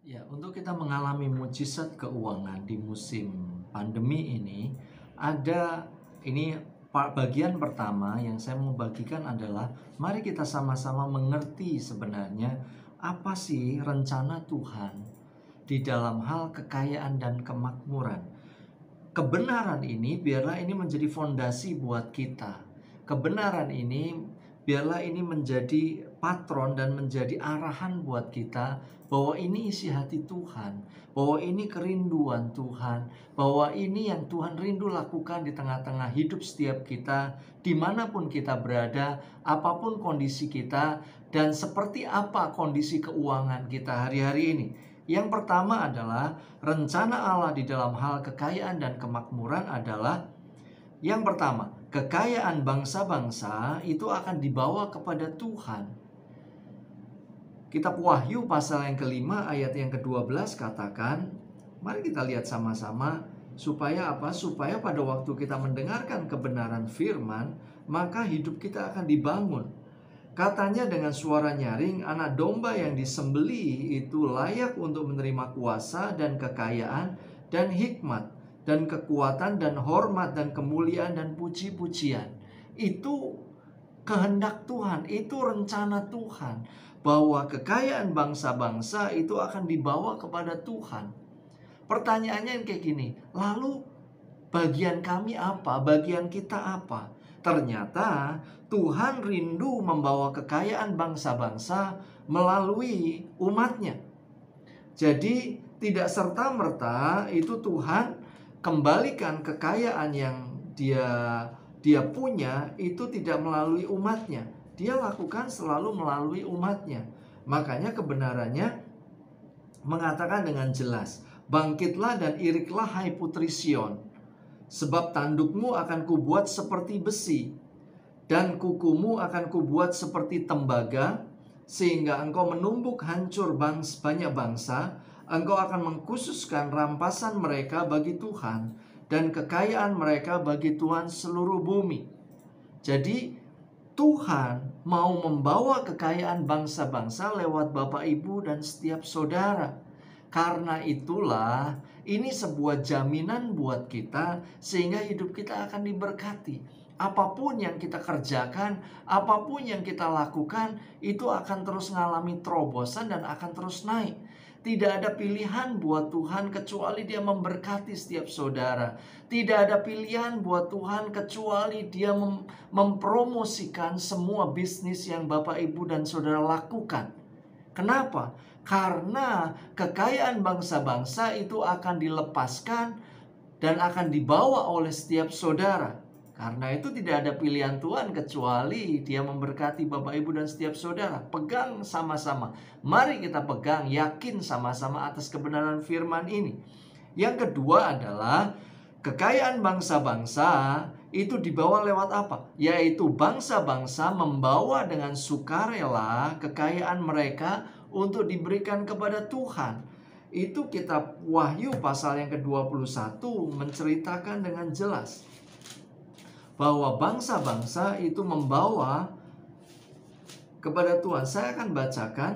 Ya, untuk kita mengalami mujizat keuangan di musim pandemi ini, ada ini bagian pertama yang saya mau bagikan adalah mari kita sama-sama mengerti sebenarnya apa sih rencana Tuhan di dalam hal kekayaan dan kemakmuran. Kebenaran ini biarlah ini menjadi fondasi buat kita. Kebenaran ini biarlah ini menjadi patron dan menjadi arahan buat kita bahwa ini isi hati Tuhan, bahwa ini kerinduan Tuhan, bahwa ini yang Tuhan rindu lakukan di tengah-tengah hidup setiap kita, dimanapun kita berada, apapun kondisi kita, dan seperti apa kondisi keuangan kita hari-hari ini. Yang pertama adalah rencana Allah di dalam hal kekayaan dan kemakmuran adalah yang pertama, kekayaan bangsa-bangsa itu akan dibawa kepada Tuhan. Kitab Wahyu pasal yang kelima ayat yang ke-12 katakan, mari kita lihat sama-sama supaya apa? Supaya pada waktu kita mendengarkan kebenaran firman, maka hidup kita akan dibangun. Katanya dengan suara nyaring, anak domba yang disembelih itu layak untuk menerima kuasa dan kekayaan dan hikmat dan kekuatan dan hormat dan kemuliaan dan puji-pujian. Itu kehendak Tuhan, itu rencana Tuhan, bahwa kekayaan bangsa-bangsa itu akan dibawa kepada Tuhan. Pertanyaannya yang kayak gini, lalu bagian kami apa? Bagian kita apa? Ternyata Tuhan rindu membawa kekayaan bangsa-bangsa melalui umatnya. Jadi tidak serta-merta itu Tuhan kembalikan kekayaan yang dia punya itu tidak melalui umatnya. Dia lakukan selalu melalui umatnya. Makanya kebenarannya mengatakan dengan jelas, bangkitlah dan iriklah hai putri Sion, sebab tandukmu akan kubuat seperti besi, dan kukumu akan kubuat seperti tembaga, sehingga engkau menumbuk hancur banyak bangsa. Engkau akan mengkhususkan rampasan mereka bagi Tuhan, dan kekayaan mereka bagi Tuhan seluruh bumi. Jadi Tuhan mau membawa kekayaan bangsa-bangsa lewat Bapak Ibu dan setiap saudara. Karena itulah ini sebuah jaminan buat kita sehingga hidup kita akan diberkati. Apapun yang kita kerjakan, apapun yang kita lakukan, itu akan terus mengalami terobosan dan akan terus naik. Tidak ada pilihan buat Tuhan kecuali Dia memberkati setiap saudara. Tidak ada pilihan buat Tuhan kecuali Dia mempromosikan semua bisnis yang Bapak, Ibu, dan saudara lakukan. Kenapa? Karena kekayaan bangsa-bangsa itu akan dilepaskan dan akan dibawa oleh setiap saudara. Karena itu tidak ada pilihan Tuhan kecuali Dia memberkati Bapak, Ibu, dan setiap saudara. Pegang sama-sama. Mari kita pegang, yakin sama-sama atas kebenaran firman ini. Yang kedua adalah kekayaan bangsa-bangsa itu dibawa lewat apa? Yaitu bangsa-bangsa membawa dengan sukarela kekayaan mereka untuk diberikan kepada Tuhan. Itu kitab Wahyu pasal yang ke-21 menceritakan dengan jelas bahwa bangsa-bangsa itu membawa kepada Tuhan. Saya akan bacakan.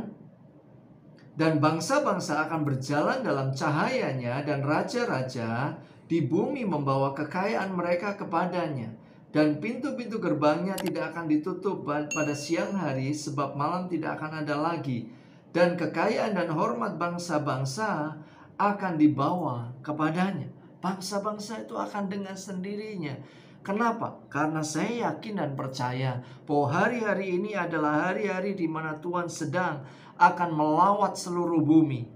Dan bangsa-bangsa akan berjalan dalam cahayanya, dan raja-raja di bumi membawa kekayaan mereka kepadanya. Dan pintu-pintu gerbangnya tidak akan ditutup pada siang hari, sebab malam tidak akan ada lagi. Dan kekayaan dan hormat bangsa-bangsa akan dibawa kepadanya. Bangsa-bangsa itu akan dengan sendirinya. Kenapa? Karena saya yakin dan percaya bahwa hari-hari ini adalah hari-hari di mana Tuhan sedang akan melawat seluruh bumi.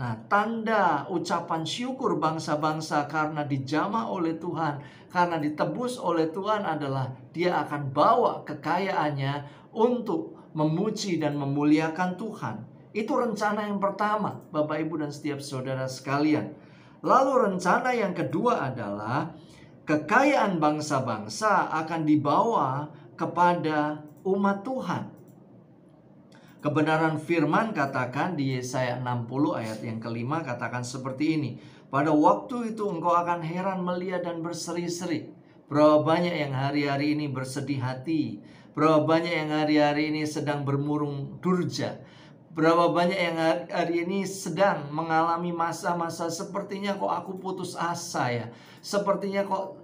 Nah, tanda ucapan syukur bangsa-bangsa karena dijamah oleh Tuhan, karena ditebus oleh Tuhan adalah Dia akan bawa kekayaannya untuk memuji dan memuliakan Tuhan. Itu rencana yang pertama, Bapak, Ibu, dan setiap saudara sekalian. Lalu rencana yang kedua adalah kekayaan bangsa-bangsa akan dibawa kepada umat Tuhan. Kebenaran firman katakan di Yesaya 60 ayat yang kelima katakan seperti ini. Pada waktu itu engkau akan heran melihat dan berseri-seri. Berapa banyak yang hari-hari ini bersedih hati. Berapa banyak yang hari-hari ini sedang bermurung durja. Berapa banyak yang hari ini sedang mengalami masa-masa sepertinya kok aku putus asa ya. Sepertinya kok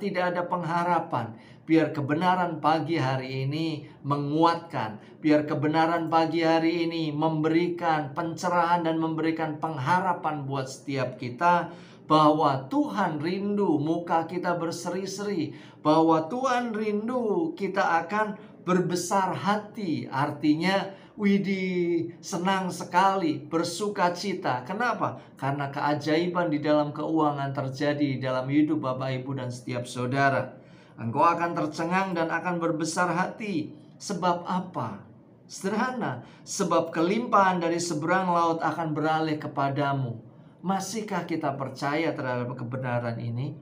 tidak ada pengharapan. Biar kebenaran pagi hari ini menguatkan. Biar kebenaran pagi hari ini memberikan pencerahan dan memberikan pengharapan buat setiap kita. Bahwa Tuhan rindu muka kita berseri-seri. Bahwa Tuhan rindu kita akan berbesar hati. Artinya widih, senang sekali, bersuka cita. Kenapa? Karena keajaiban di dalam keuangan terjadi di dalam hidup Bapak, Ibu, dan setiap saudara. Engkau akan tercengang dan akan berbesar hati. Sebab apa? Sederhana, sebab kelimpahan dari seberang laut akan beralih kepadamu. Masihkah kita percaya terhadap kebenaran ini?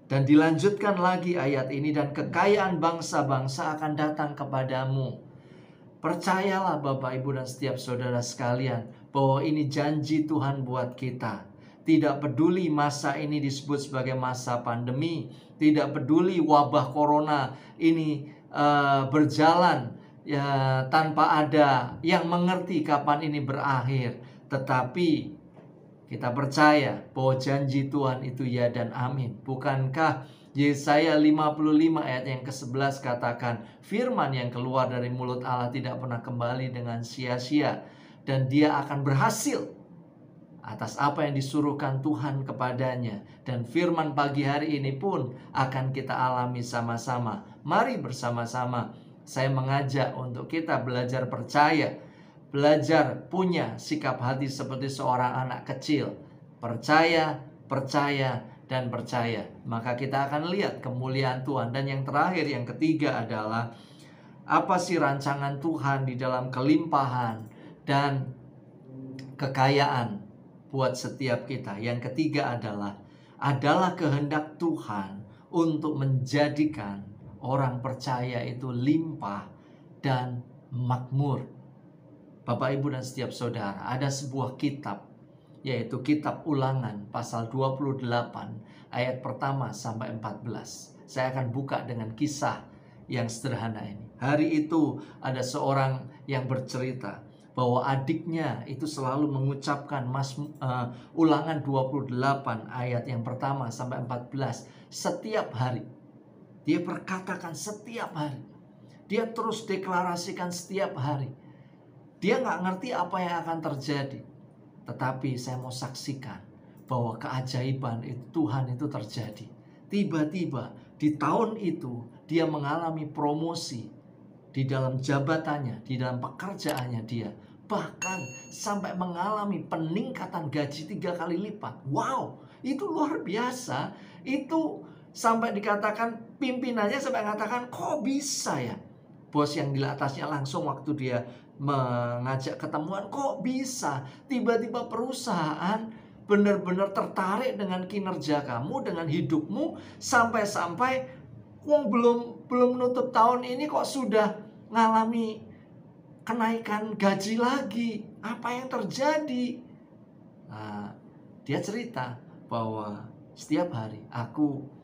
Dan dilanjutkan lagi ayat ini, dan kekayaan bangsa-bangsa akan datang kepadamu. Percayalah Bapak, Ibu, dan setiap saudara sekalian bahwa ini janji Tuhan buat kita. Tidak peduli masa ini disebut sebagai masa pandemi, tidak peduli wabah corona ini berjalan ya, tanpa ada yang mengerti kapan ini berakhir. Tetapi kita percaya bahwa janji Tuhan itu ya dan amin. Bukankah Yesaya 55 ayat yang ke-11 katakan, firman yang keluar dari mulut Allah tidak pernah kembali dengan sia-sia, dan dia akan berhasil atas apa yang disuruhkan Tuhan kepadanya. Dan firman pagi hari ini pun akan kita alami sama-sama. Mari bersama-sama saya mengajak untuk kita belajar percaya, belajar punya sikap hati seperti seorang anak kecil. Percaya, percaya, dan percaya. Maka kita akan lihat kemuliaan Tuhan. Dan yang terakhir, yang ketiga adalah apa sih rancangan Tuhan di dalam kelimpahan dan kekayaan buat setiap kita. Yang ketiga adalah kehendak Tuhan untuk menjadikan orang percaya itu limpah dan makmur. Bapak, Ibu, dan setiap saudara, ada sebuah kitab, yaitu kitab Ulangan pasal 28 ayat pertama sampai 14. Saya akan buka dengan kisah yang sederhana ini. Hari itu ada seorang yang bercerita bahwa adiknya itu selalu mengucapkan Ulangan 28 ayat yang pertama sampai 14 setiap hari. Dia perkatakan setiap hari. Dia terus deklarasikan setiap hari. Dia nggak ngerti apa yang akan terjadi. Tetapi saya mau saksikan bahwa keajaiban itu Tuhan itu terjadi. Tiba-tiba di tahun itu dia mengalami promosi di dalam jabatannya, di dalam pekerjaannya dia. Bahkan sampai mengalami peningkatan gaji 3 kali lipat. Wow, itu luar biasa. Itu sampai dikatakan pimpinannya sampai mengatakan kok bisa ya. Bos yang di atasnya langsung waktu dia mengajak ketemuan, kok bisa tiba-tiba perusahaan benar-benar tertarik dengan kinerja kamu, dengan hidupmu, sampai-sampai belum menutup tahun ini kok sudah ngalami kenaikan gaji lagi. Apa yang terjadi? Nah, dia cerita bahwa setiap hari aku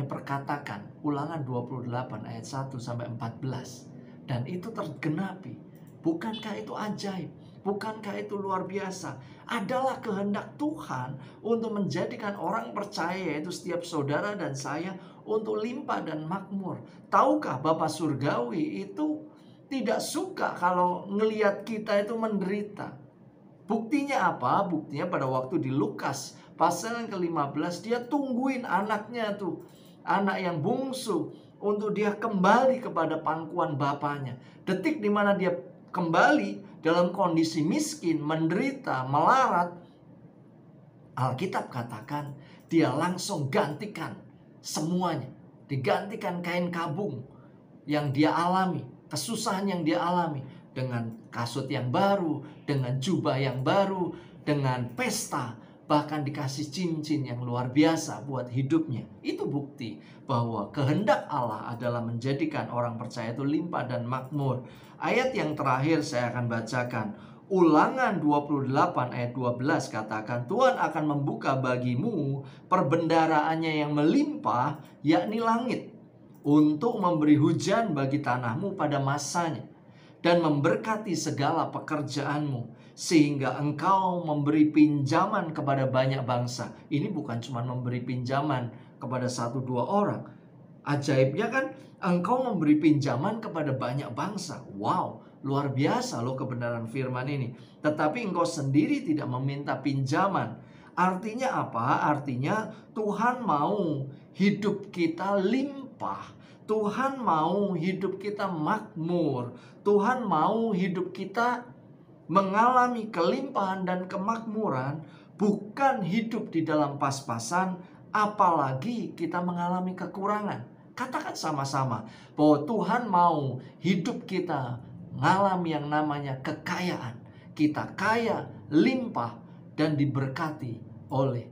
perkatakan Ulangan 28 ayat 1 sampai 14. Dan itu tergenapi. Bukankah itu ajaib? Bukankah itu luar biasa? Adalah kehendak Tuhan untuk menjadikan orang percaya, yaitu setiap saudara dan saya, untuk limpah dan makmur. Tahukah Bapa Surgawi itu tidak suka kalau ngelihat kita itu menderita. Buktinya apa? Buktinya pada waktu di Lukas pasal yang ke-15, dia tungguin anaknya tuh, anak yang bungsu, untuk dia kembali kepada pangkuan bapaknya. Detik di mana dia kembali dalam kondisi miskin, menderita, melarat, Alkitab katakan dia langsung gantikan semuanya. Digantikan kain kabung yang dia alami, kesusahan yang dia alami, dengan kasut yang baru, dengan jubah yang baru, dengan pesta, bahkan dikasih cincin yang luar biasa buat hidupnya. Itu bukti bahwa kehendak Allah adalah menjadikan orang percaya itu limpah dan makmur. Ayat yang terakhir saya akan bacakan. Ulangan 28 ayat 12 katakan, Tuhan akan membuka bagimu perbendaraannya yang melimpah, yakni langit, untuk memberi hujan bagi tanahmu pada masanya, dan memberkati segala pekerjaanmu, sehingga engkau memberi pinjaman kepada banyak bangsa. Ini bukan cuma memberi pinjaman kepada 1-2 orang. Ajaibnya kan, engkau memberi pinjaman kepada banyak bangsa. Wow, luar biasa loh kebenaran firman ini. Tetapi engkau sendiri tidak meminta pinjaman. Artinya apa? Artinya Tuhan mau hidup kita limpah. Tuhan mau hidup kita makmur. Tuhan mau hidup kita mengalami kelimpahan dan kemakmuran, bukan hidup di dalam pas-pasan, apalagi kita mengalami kekurangan. Katakan sama-sama bahwa Tuhan mau hidup kita mengalami yang namanya kekayaan. Kita kaya, limpah, dan diberkati oleh